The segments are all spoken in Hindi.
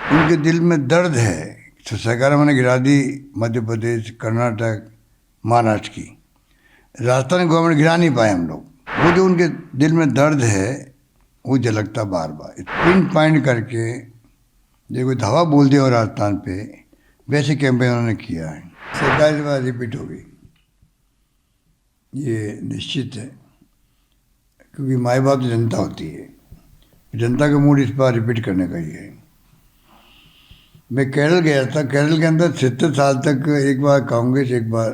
उनके दिल में दर्द है। तो सरकार मैंने गिरा दी मध्य प्रदेश, कर्नाटक, महाराष्ट्र की। राजस्थान गवर्नमेंट गिरा नहीं पाए हम लोग। वो जो उनके दिल में दर्द है वो झलकता बार बार पिन पॉइंट करके। जो कोई धावा बोल दिया और राजस्थान पे, वैसे कैंपेन उन्होंने किया है। सरकार इस बार रिपीट होगी, ये निश्चित है, क्योंकि माए बाप तो जनता होती है। जनता का मूड इस बार रिपीट करने का ही है। मैं केरल गया था। केरल के अंदर 70 साल तक एक बार कांग्रेस एक बार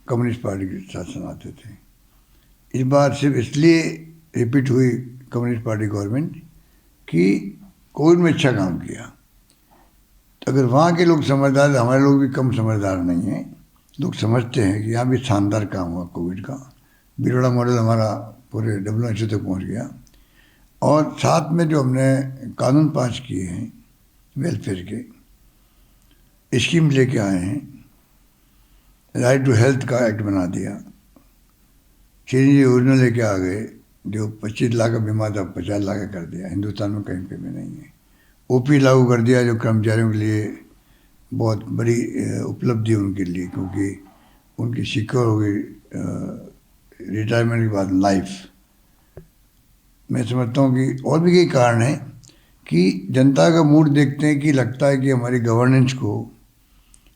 कम्युनिस्ट पार्टी के शासन आते थे। इस बार सिर्फ इसलिए रिपीट हुई कम्युनिस्ट पार्टी गवर्नमेंट कि कोविड में अच्छा काम किया। तो अगर वहाँ के लोग समझदार, हमारे लोग भी कम समझदार नहीं हैं। लोग समझते हैं कि यहाँ भी शानदार काम हुआ कोविड का। बिरला मॉडल हमारा पूरे WHO तक पहुँच गया। और साथ में जो हमने कानून पास किए हैं वेलफेयर के, स्कीम लेके आए हैं। राइट टू हेल्थ का एक्ट बना दिया। चीनी योजना लेके आ गए, जो 25 लाख का बीमा था 50 लाख का कर दिया। हिंदुस्तान में कहीं पे भी नहीं है। OP लागू कर दिया, जो कर्मचारियों के लिए बहुत बड़ी उपलब्धि उनके लिए, क्योंकि उनकी सिक्योर हो गई रिटायरमेंट के बाद लाइफ। मैं समझता हूँ कि और भी कई कारण हैं कि जनता का मूड देखते हैं कि लगता है कि हमारी गवर्नेंस को,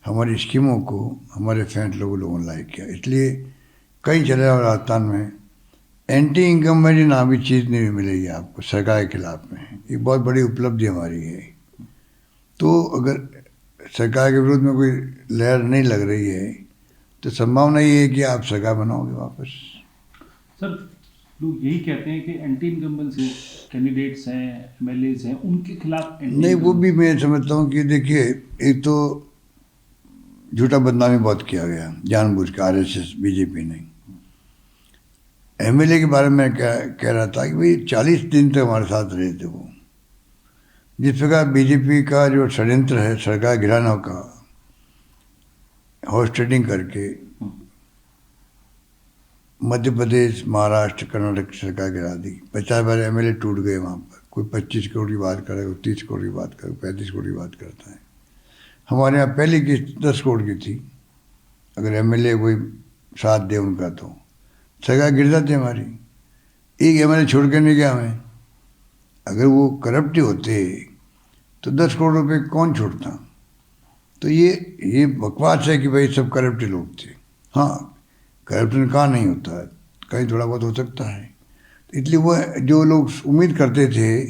हमारी स्कीमों को हमारे फैसलों को लोगों ने लाइक किया। इसलिए कई चले और राजस्थान में एंटी इनकम्बेंसी नाम की चीज़ नहीं मिलेगी आपको सरकार के खिलाफ में। ये बहुत बड़ी उपलब्धि हमारी है। तो अगर सरकार के विरोध में कोई लहर नहीं लग रही है तो संभावना ये है कि आप सरकार बनाओगे वापस। सर, लोग यही कहते हैं कि एंटी इनकम्बेंसी कैंडिडेट्स हैं, MLAs हैं, उनके खिलाफ नहीं, वो भी मैं समझता हूँ कि देखिए, एक तो झूठा बदनामी बहुत किया गया जानबूझ के RSS BJP ने। MLA के बारे में कह रहा था कि भाई 40 दिन तक हमारे साथ रहे थे वो। जिस प्रकार BJP का जो षड्यंत्र है सरकार गिराने का, हॉर्स ट्रेडिंग करके मध्य प्रदेश, महाराष्ट्र, कर्नाटक की सरकार गिरा दी। 50 बार MLA टूट गए वहाँ पर। कोई 25 करोड़ की बात करे, कोई 30 करोड़ की बात करे, 35 करोड़ की बात करता है। हमारे यहाँ पहली किस्त 10 करोड़ की थी। अगर MLA कोई साथ दे उनका तो सरकार गिर जाती हमारी। एक MLA छोड़ के नहीं गया हमें। अगर वो करप्ट होते तो 10 करोड़ रुपए कौन छोड़ता। तो ये बकवास है कि भाई सब करप्ट लोग थे। हाँ, करप्शन कहाँ नहीं होता है, कहीं थोड़ा बहुत हो सकता है। इसलिए वो जो लोग उम्मीद करते थे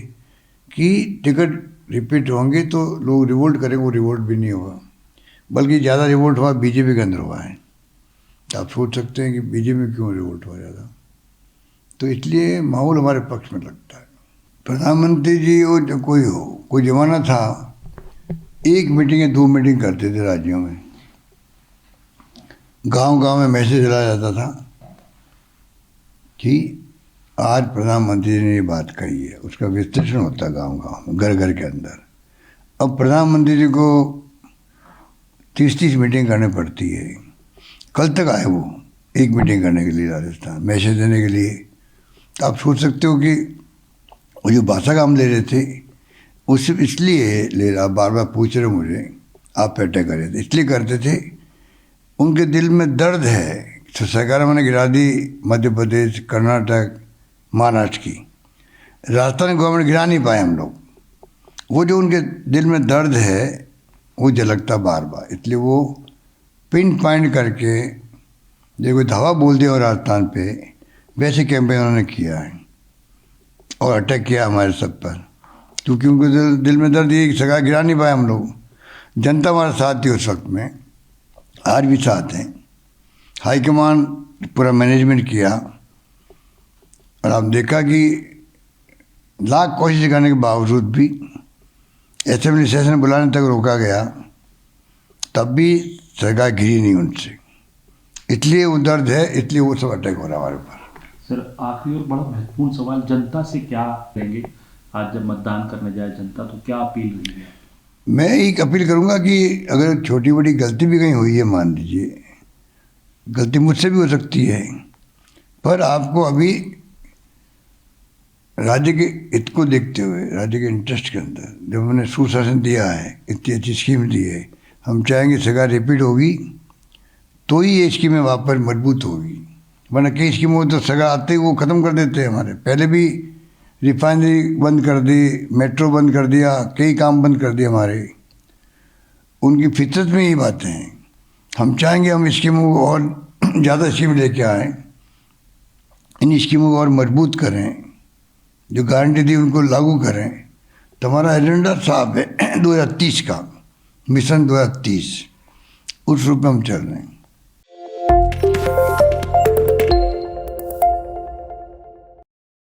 कि टिकट रिपीट होंगे तो लोग रिवोल्ट करेंगे, वो रिवोल्ट भी नहीं हुआ। बल्कि ज़्यादा रिवोल्ट हुआ BJP के अंदर हुआ है। तो आप सोच सकते हैं कि BJP में क्यों रिवोल्ट हुआ ज़्यादा। तो इसलिए माहौल हमारे पक्ष में लगता है। प्रधानमंत्री जी वो जो कोई ज़माना था, 1 मीटिंग या 2 मीटिंग करते थे राज्यों में। गांव-गांव में मैसेज चलाया जाता था कि आज प्रधानमंत्री जी ने ये बात कही है। उसका विश्लेषण होता गांव-गांव में, घर-घर के अंदर। अब प्रधानमंत्री जी को 30-30 मीटिंग करनी पड़ती है। कल तक आए वो 1 मीटिंग करने के लिए राजस्थान, मैसेज देने के लिए। तो आप सोच सकते हो कि वो जो भाषा का हम ले रहे थे, वो सिर्फ इसलिए ले रहा, बार बार पूछ रहे मुझे आप पे अटैक करे थे, इसलिए करते थे उनके दिल में दर्द है। तो सरकार मैंने गिरा दी मध्य प्रदेश, कर्नाटक, महाराष्ट्र की। राजस्थान गवर्नमेंट गिरा नहीं पाए हम लोग। वो जो उनके दिल में दर्द है वो झलकता बार बार। इसलिए वो पिन पॉइंट करके जो कोई धावा बोल दिया और राजस्थान पे, वैसे कैंपेन उन्होंने किया है और अटैक किया हमारे सब पर। क्योंकि उनके दिल में दर्द ये सरकार गिरा नहीं पाए हम लोग। जनता हमारे साथ थी उस वक्त में, आज भी साथ हैं। हाईकमान पूरा मैनेजमेंट किया और आप देखा कि लाख कोशिश करने के बावजूद भी असेंबली सेशन बुलाने तक रोका गया, तब भी सरकार गिरी नहीं उनसे। इसलिए वो दर्द है, इसलिए वो सब अटैक हो रहा है हमारे ऊपर। सर, आखिरी और बड़ा महत्वपूर्ण सवाल, जनता से क्या कहेंगे आज जब मतदान करने जाए जनता, तो क्या अपील रही है? मैं एक अपील करूंगा कि अगर छोटी बड़ी गलती भी कहीं हुई है, मान लीजिए गलती मुझसे भी हो सकती है, पर आपको अभी राज्य के हित को देखते हुए, राज्य के इंटरेस्ट के अंदर जब हमने सुशासन दिया है, इतनी अच्छी स्कीम दी है, हम चाहेंगे सरकार रिपीट होगी तो ही ये स्कीमें वापस मजबूत होगी। वरना कई स्कीमों तो सरकार आते ही वो ख़त्म कर देते हैं। हमारे पहले भी रिफाइनरी बंद कर दी, मेट्रो बंद कर दिया, कई काम बंद कर दिए हमारे। उनकी फितरत में ये बातें हैं। हम चाहेंगे हम स्कीमों को और ज़्यादा स्कीम लेके आएँ, इन स्कीमों को और मजबूत करें, जो गारंटी दी उनको लागू करें। तो हमारा एजेंडा साफ है 2030 का, मिशन 2030, उस रूप में हम चल रहे हैं।